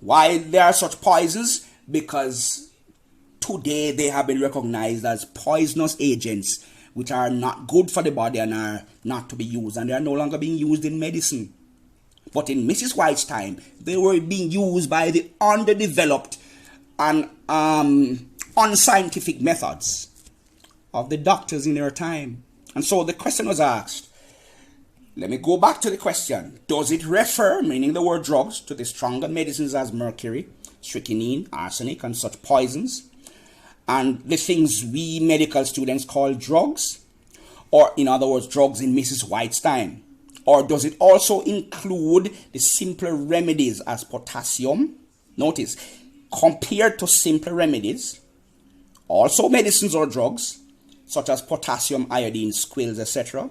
Why there are such poisons? Because today they have been recognized as poisonous agents which are not good for the body and are not to be used, and they are no longer being used in medicine. But in Mrs. White's time, they were being used by the underdeveloped and unscientific methods of the doctors in her time. And so the question was asked. Let me go back to the question. Does it refer, meaning the word drugs, to the stronger medicines as mercury, strychnine, arsenic, and such poisons, and the things we medical students call drugs? Or in other words, drugs in Mrs. White's time? Or does it also include the simpler remedies as potassium? Notice, compared to simpler remedies, also medicines or drugs, such as potassium, iodine, squills, etc.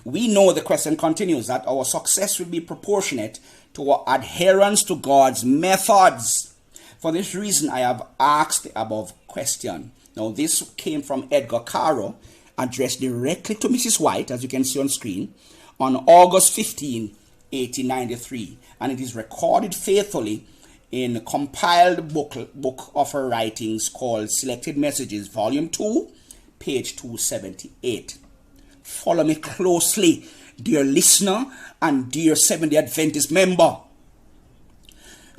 We know, the question continues, that our success will be proportionate to our adherence to God's methods. For this reason, I have asked the above question. Now, this came from Edgar Caro, addressed directly to Mrs. White, as you can see on screen, on August 15, 1893. And it is recorded faithfully in a compiled book of her writings called Selected Messages, Volume 2, page 278. Follow me closely, dear listener and dear Seventh-day Adventist member.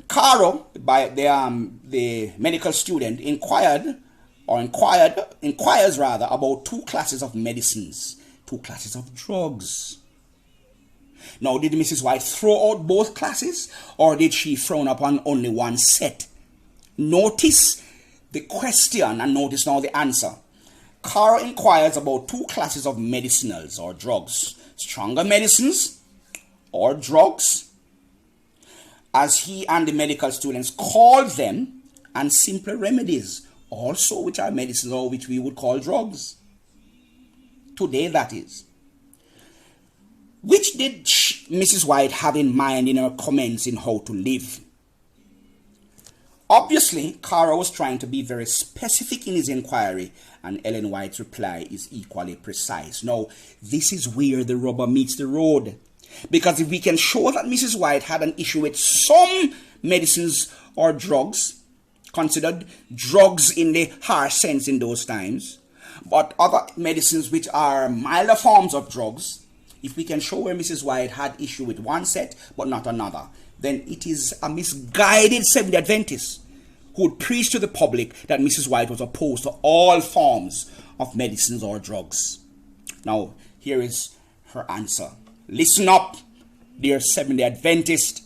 Caro, by the medical student, inquires about two classes of medicines, two classes of drugs. Now, did Mrs. White throw out both classes, or did she frown upon only one set? Notice the question and notice now the answer. Caro inquires about two classes of medicinals or drugs, stronger medicines or drugs, as he and the medical students called them, and simpler remedies, also which are medicines or which we would call drugs. Today, that is. Which did Mrs. White have in mind in her comments in How to Live? Obviously, Caro was trying to be very specific in his inquiry, and Lng White's reply is equally precise. Now, this is where the rubber meets the road. Because if we can show that Mrs. White had an issue with some medicines or drugs, considered drugs in the harsh sense in those times, But other medicines which are milder forms of drugs, if we can show where Mrs. White had issue with one set but not another, then it is a misguided Seventh-day Adventist who would preach to the public that Mrs. White was opposed to all forms of medicines or drugs. Now, here is her answer. Listen up, dear Seventh-day Adventist.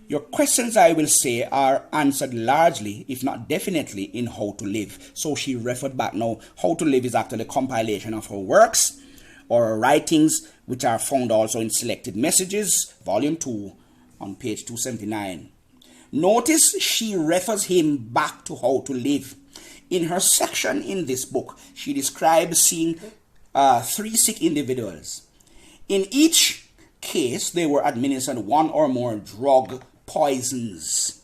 Your questions, I will say, are answered largely, if not definitely, in How to Live. So she referred back. Now, How to Live is actually a compilation of her works or her writings, which are found also in Selected Messages, Volume 2, on page 279. Notice she refers him back to How to Live. In her section in this book, she describes seeing 3 sick individuals. In each case, they were administered one or more drug poisons.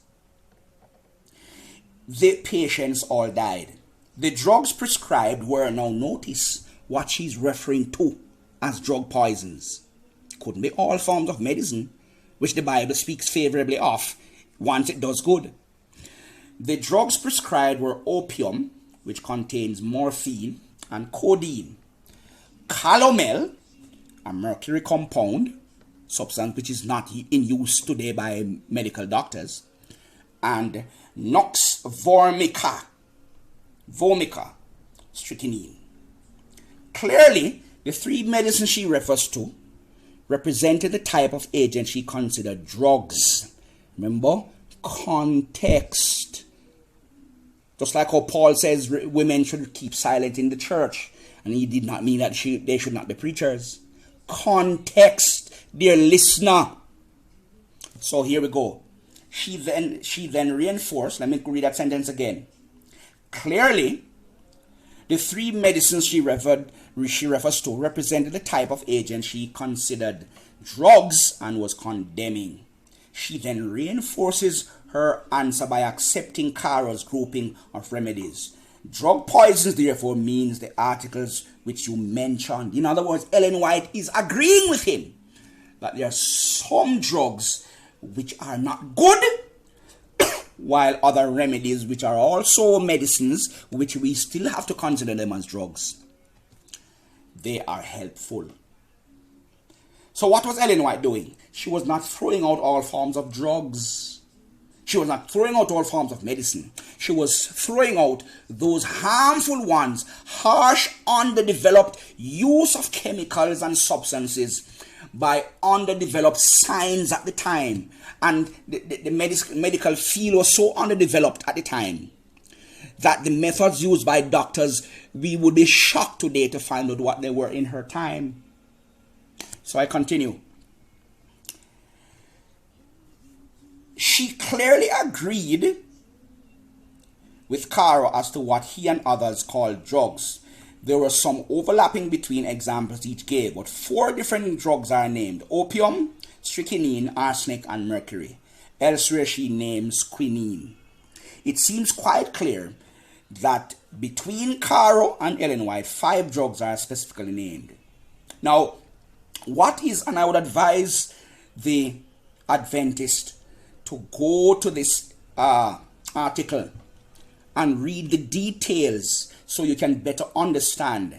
The patients all died. The drugs prescribed were, now notice what she's referring to as drug poisons. Couldn't be all forms of medicine, which the Bible speaks favorably of once it does good. The drugs prescribed were opium, which contains morphine, and codeine. Calomel, a mercury compound, substance which is not in use today by medical doctors, and Nux vomica, strychnine. Clearly, the 3 medicines she refers to represented the type of agent she considered drugs. Remember, context. Just like how Paul says women should keep silent in the church, and he did not mean that they should not be preachers. Context, dear listener. So here we go. She then reinforced, let me read that sentence again. Clearly, the 3 medicines she refers to represented the type of agent she considered drugs and was condemning. She then reinforces her answer by accepting Caro's grouping of remedies. Drug poisons, therefore, means the articles which you mentioned. In other words, Lng White is agreeing with him that there are some drugs which are not good, while other remedies which are also medicines, which we still have to consider them as drugs, they are helpful. So what was Lng White doing? She was not throwing out all forms of drugs. She was not throwing out all forms of medicine. She was throwing out those harmful ones, harsh, underdeveloped use of chemicals and substances by underdeveloped science at the time. And the medical field was so underdeveloped at the time that the methods used by doctors, we would be shocked today to find out what they were in her time. So I continue. She clearly agreed with Caro as to what he and others called drugs. There was some overlapping between examples each gave, but 4 different drugs are named: opium, strychnine, arsenic, and mercury. Elsewhere she names quinine. It seems quite clear that between Caro and Lng White, 5 drugs are specifically named. Now, what is, and I would advise the Adventist to go to this article and read the details so you can better understand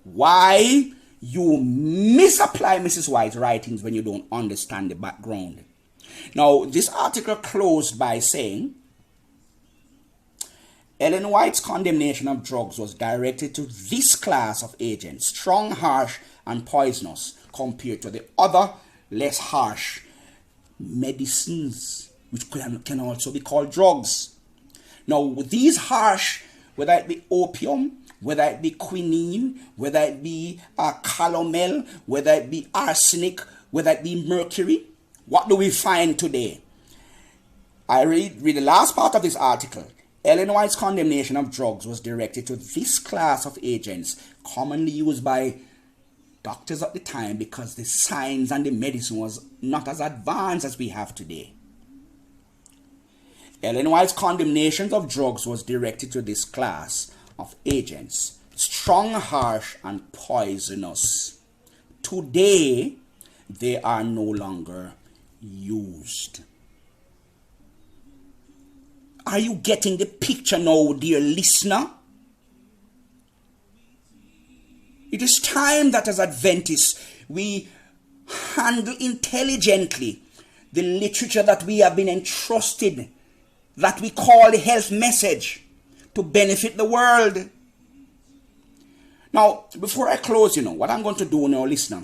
why you misapply Mrs. White's writings when you don't understand the background. Now, this article closed by saying, Lng White's condemnation of drugs was directed to this class of agents, strong, harsh, and poisonous, compared to the other, less harsh medicines, which can also be called drugs. Now, these harsh, whether it be opium, whether it be quinine, whether it be calomel, whether it be arsenic, whether it be mercury, what do we find today? I read the last part of this article. Lng White's condemnation of drugs was directed to this class of agents, commonly used by doctors at the time because the science and the medicine was not as advanced as we have today. Lng White's condemnation of drugs was directed to this class of agents, strong, harsh, and poisonous. Today, they are no longer used. Are you getting the picture now, dear listener? It is time that as Adventists we handle intelligently the literature that we have been entrusted, that we call the health message, to benefit the world. Now, before I close, what I'm going to do now, listener,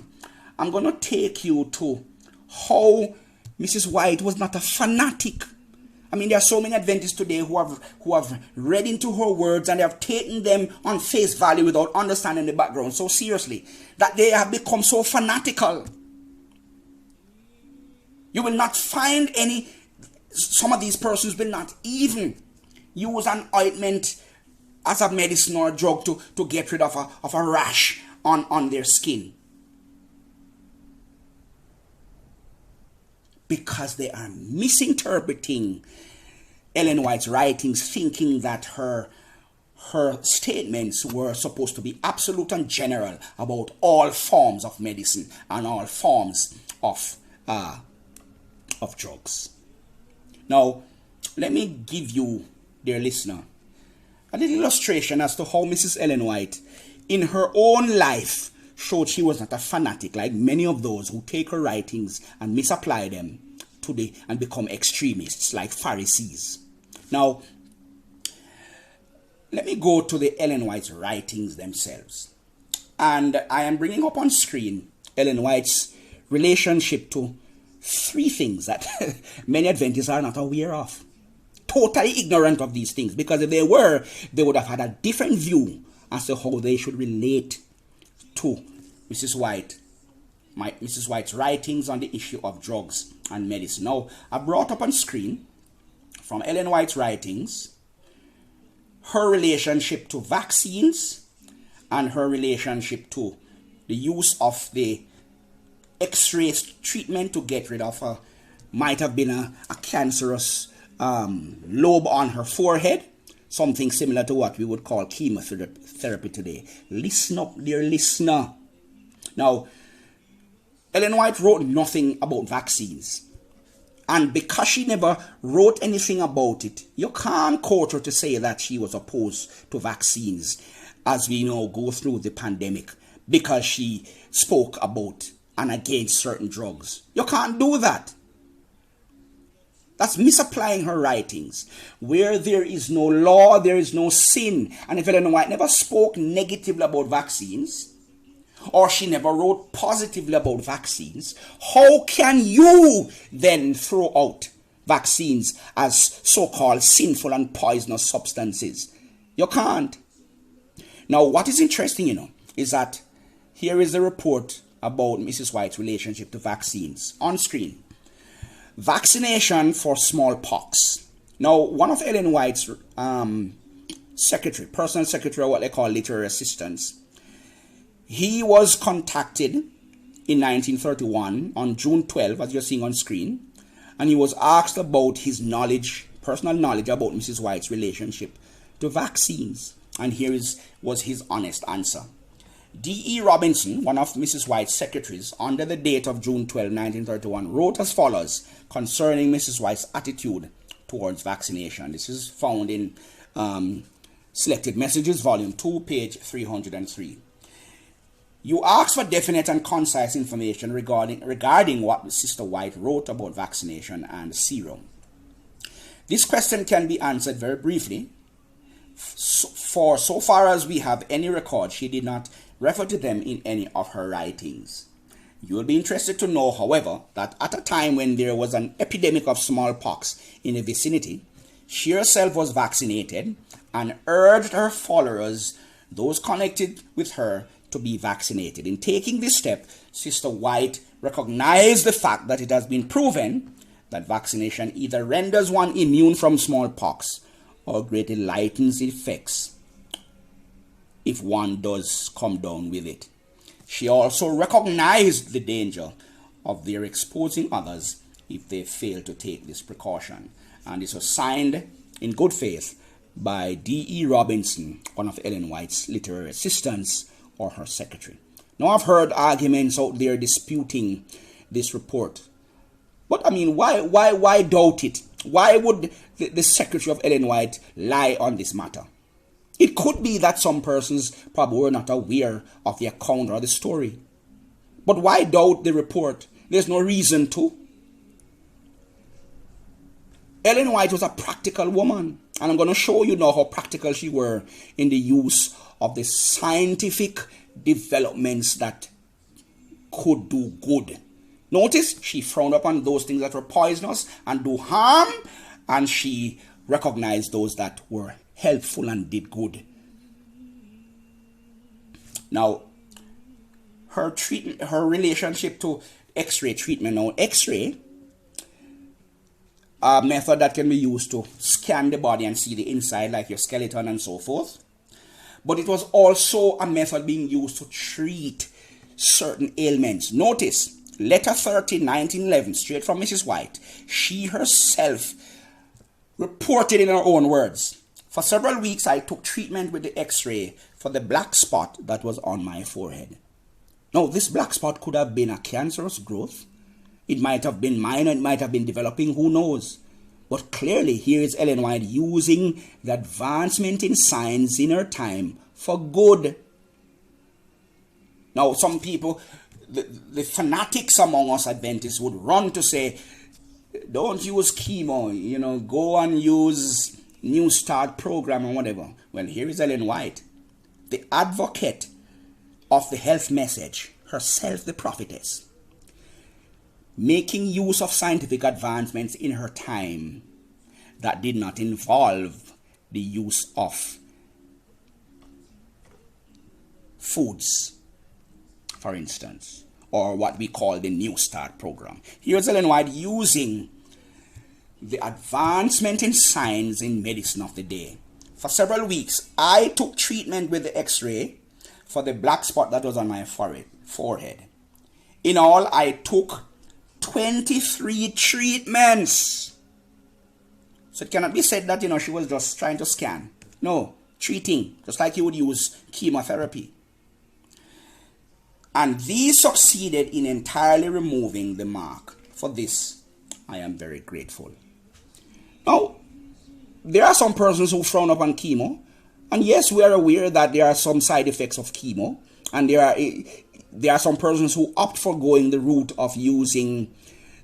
I'm going to take you to how Mrs. White was not a fanatic. I mean, there are so many Adventists today who have read into her words and they have taken them on face value without understanding the background so seriously that they have become so fanatical. You will not find some of these persons will not even use an ointment as a medicine or a drug to get rid of a rash on their skin. Because they are misinterpreting Ellen White's writings, thinking that her statements were supposed to be absolute and general about all forms of medicine and all forms of drugs. Now, let me give you, dear listener, a little illustration as to how Mrs. Ellen White, in her own life, showed she was not a fanatic like many of those who take her writings and misapply them today and become extremists like Pharisees. Now, let me go to the Ellen White's writings themselves. And I am bringing up on screen Ellen White's relationship to three things that many Adventists are not aware of. Totally ignorant of these things, because if they were, they would have had a different view as to how they should relate to Mrs. White's writings on the issue of drugs and medicine. Now, I brought up on screen from Ellen White's writings her relationship to vaccines and her relationship to the use of the X-ray treatment to get rid of might have been a cancerous lobe on her forehead, something similar to what we would call chemotherapy today. Listen up, dear listener. Now, Ellen White wrote nothing about vaccines. And because she never wrote anything about it, you can't quote her to say that she was opposed to vaccines as we now go through the pandemic because she spoke about and against certain drugs. You can't do that. That's misapplying her writings. Where there is no law, there is no sin. And if Ellen White never spoke negatively about vaccines, or she never wrote positively about vaccines, how can you then throw out vaccines as so-called sinful and poisonous substances? You can't. Now, what is interesting, is that here is the report about Mrs. White's relationship to vaccines on screen. Vaccination for smallpox. Now, one of Ellen White's personal secretary, or what they call literary assistants, he was contacted in 1931 on June 12, as you're seeing on screen, and he was asked about his personal knowledge about Mrs. White's relationship to vaccines. And here was his honest answer. D.E. Robinson, one of Mrs. White's secretaries, under the date of June 12, 1931, wrote as follows concerning Mrs. White's attitude towards vaccination. This is found in Selected Messages, Volume 2, page 303. You asked for definite and concise information regarding what Sister White wrote about vaccination and serum. This question can be answered very briefly. For so far as we have any record, she did not refer to them in any of her writings. You will be interested to know, however, that at a time when there was an epidemic of smallpox in the vicinity, she herself was vaccinated and urged her followers, those connected with her, to be vaccinated. In taking this step, Sister White recognized the fact that it has been proven that vaccination either renders one immune from smallpox or greatly lightens its effects if one does come down with it. She also recognized the danger of their exposing others if they fail to take this precaution. And this was signed in good faith by D.E. Robinson, one of Ellen White's literary assistants, or her secretary. Now, I've heard arguments out there disputing this report. But I mean, why doubt it? Why would the secretary of Ellen White lie on this matter? It could be that some persons probably were not aware of the account or the story. But why doubt the report? There's no reason to. Ellen White was a practical woman, and I'm going to show you now how practical she were in the use of the scientific developments that could do good. Notice she frowned upon those things that were poisonous and do harm, and she recognized those that were helpful and did good. Now, her relationship to X-ray treatment. Now, X-ray, a method that can be used to scan the body and see the inside, like your skeleton and so forth. But it was also a method being used to treat certain ailments. Notice, letter 30, 1911, straight from Mrs. White. She herself reported in her own words, "For several weeks I took treatment with the X-ray for the black spot that was on my forehead." Now, this black spot could have been a cancerous growth. It might have been minor, it might have been developing, who knows. But clearly, here is Ellen White using the advancement in science in her time for good. Now, some people, the fanatics among us Adventists would run to say, don't use chemo, go and use New Start program or whatever. Well, here is Ellen White, the advocate of the health message, herself the prophetess, making use of scientific advancements in her time that did not involve the use of foods, for instance, or what we call the New Start program. Here's Ellen White using the advancement in science in medicine of the day. For several weeks, I took treatment with the X-ray for the black spot that was on my forehead. In all, I took 23 treatments. So it cannot be said that, she was just trying to scan. No, treating, just like you would use chemotherapy. And these succeeded in entirely removing the mark. For this, I am very grateful. Now, there are some persons who frown upon chemo. And yes, we are aware that there are some side effects of chemo. And there are some persons who opt for going the route of using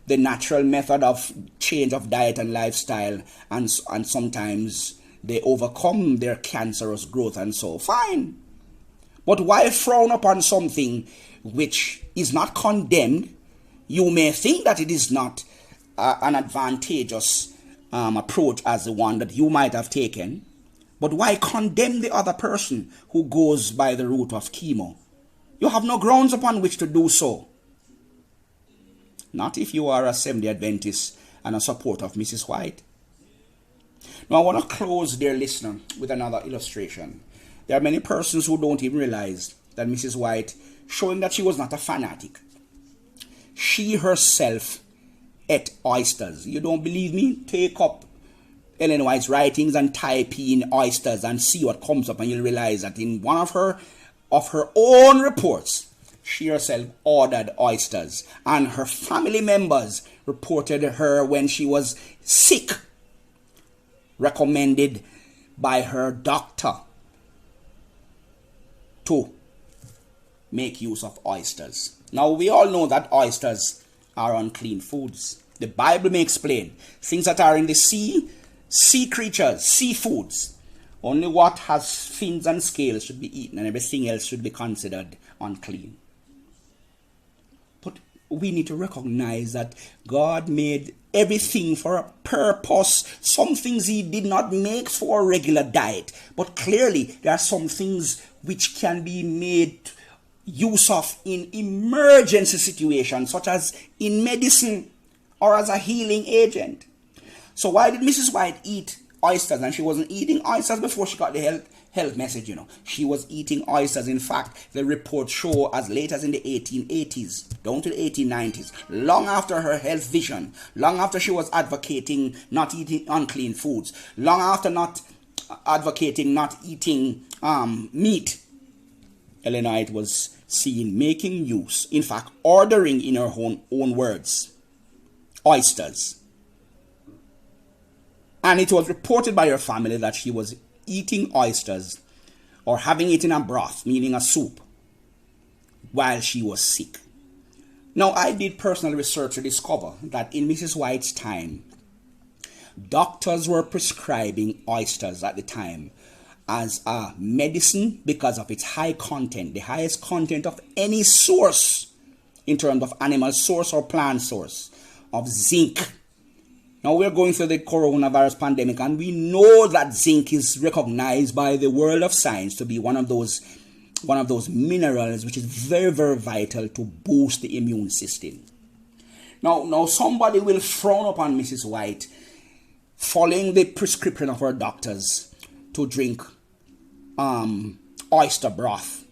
the natural method of change of diet and lifestyle. And sometimes they overcome their cancerous growth and so, fine. But why frown upon something which is not condemned? You may think that it is not an advantageous approach as the one that you might have taken. But why condemn the other person who goes by the route of chemo? You have no grounds upon which to do so. Not if you are a Seventh-day Adventist and a supporter of Mrs. White. Now I want to close, dear listener, with another illustration. There are many persons who don't even realize that Mrs. White, showing that she was not a fanatic, she herself ate oysters. You don't believe me? Take up Ellen White's writings and type in oysters and see what comes up, and you'll realize that in one of her own reports, she herself ordered oysters, and her family members reported her when she was sick, recommended by her doctor to make use of oysters. Now, we all know that oysters are unclean foods. The Bible may explain things that are in the sea creatures, seafoods. Only what has fins and scales should be eaten, and everything else should be considered unclean. But we need to recognize that God made everything for a purpose. Some things he did not make for a regular diet, but clearly there are some things which can be made use of in emergency situations, such as in medicine or as a healing agent. So why did Mrs. White eat oysters? And she wasn't eating oysters before she got the health message, She was eating oysters. In fact, the reports show as late as in the 1880s, down to the 1890s, long after her health vision, long after she was advocating not eating unclean foods, long after not advocating not eating meat, Ellen White was seen making use, in fact, ordering in her own words, oysters. And it was reported by her family that she was eating oysters or having it in a broth, meaning a soup, while she was sick. Now, I did personal research to discover that in Mrs. White's time, doctors were prescribing oysters at the time as a medicine because of its high content, the highest content of any source in terms of animal source or plant source of zinc. Now we're going through the coronavirus pandemic, and we know that zinc is recognized by the world of science to be one of those minerals which is very, very vital to boost the immune system. Now somebody will frown upon Mrs. White following the prescription of her doctors to drink oyster broth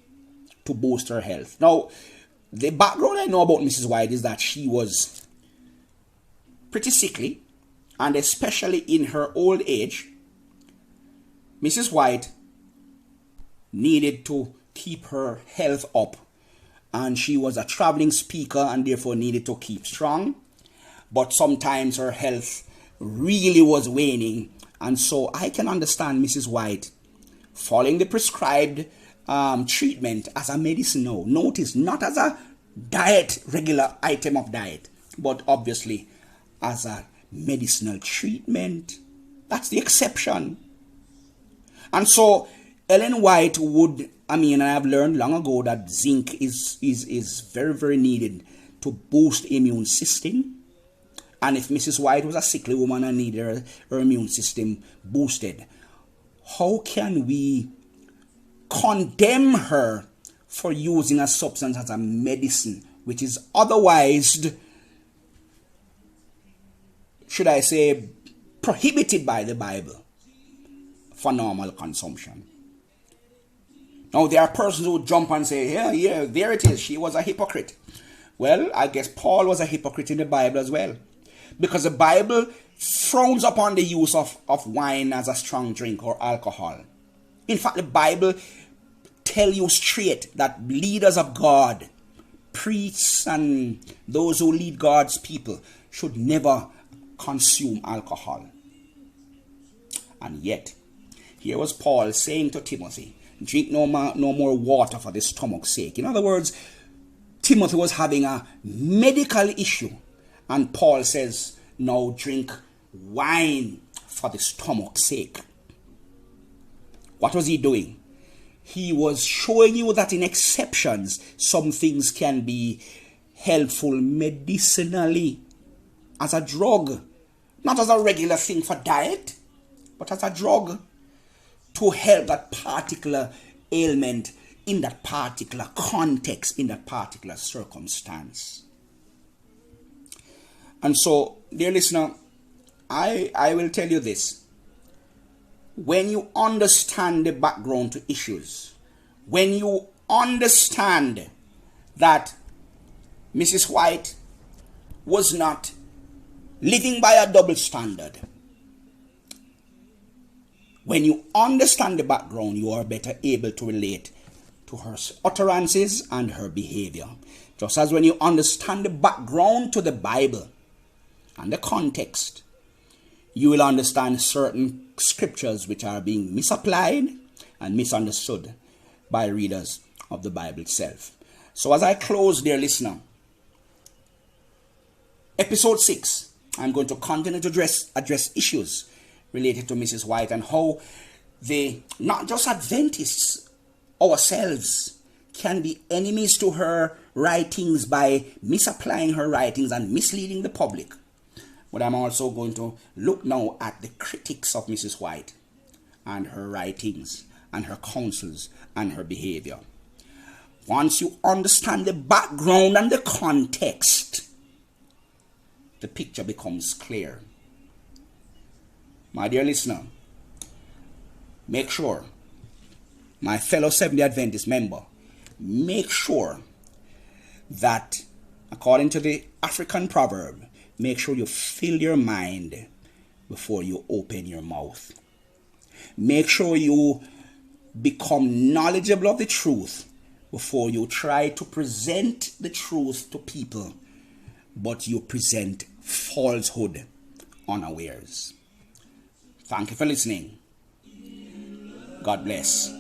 to boost her health. Now, the background I know about Mrs. White is that she was pretty sickly, and especially in her old age, Mrs. White needed to keep her health up, and she was a traveling speaker and therefore needed to keep strong. But sometimes her health really was waning, and so I can understand Mrs. White following the prescribed treatment as a medicine. No, notice, not as a diet, regular item of diet, but obviously as a medicinal treatment. That's the exception. And so Lng White would, I have learned long ago that zinc is very, very needed to boost the immune system. And if Mrs. White was a sickly woman and needed her immune system boosted, how can we condemn her for using a substance as a medicine, which is otherwise, should I say, prohibited by the Bible for normal consumption? Now, there are persons who jump and say, yeah, there it is, she was a hypocrite. Well, I guess Paul was a hypocrite in the Bible as well, because the Bible frowns upon the use of wine as a strong drink or alcohol. In fact, the Bible tells you straight that leaders of God, priests and those who lead God's people, should never consume alcohol. And yet, here was Paul saying to Timothy, drink no more water for the stomach's sake. In other words, Timothy was having a medical issue, and Paul says, now drink wine for the stomach's sake. What was he doing? He was showing you that in exceptions, some things can be helpful medicinally as a drug, not as a regular thing for diet, but as a drug to help that particular ailment in that particular context, in that particular circumstance. And so, dear listener, I will tell you this. When you understand the background to issues, when you understand that Mrs. White was not living by a double standard, when you understand the background, you are better able to relate to her utterances and her behavior. Just as when you understand the background to the Bible and the context, you will understand certain scriptures which are being misapplied and misunderstood by readers of the Bible itself. So as I close, dear listener, episode 6, I'm going to continue to address issues related to Mrs. White and how not just Adventists, ourselves, can be enemies to her writings by misapplying her writings and misleading the public. But I'm also going to look now at the critics of Mrs. White and her writings and her counsels and her behavior. Once you understand the background and the context, the picture becomes clear. My dear listener, make sure, my fellow Seventh-day Adventist member, make sure that, according to the African proverb, make sure you fill your mind before you open your mouth. Make sure you become knowledgeable of the truth before you try to present the truth to people, but you present falsehood unawares. Thank you for listening. God bless.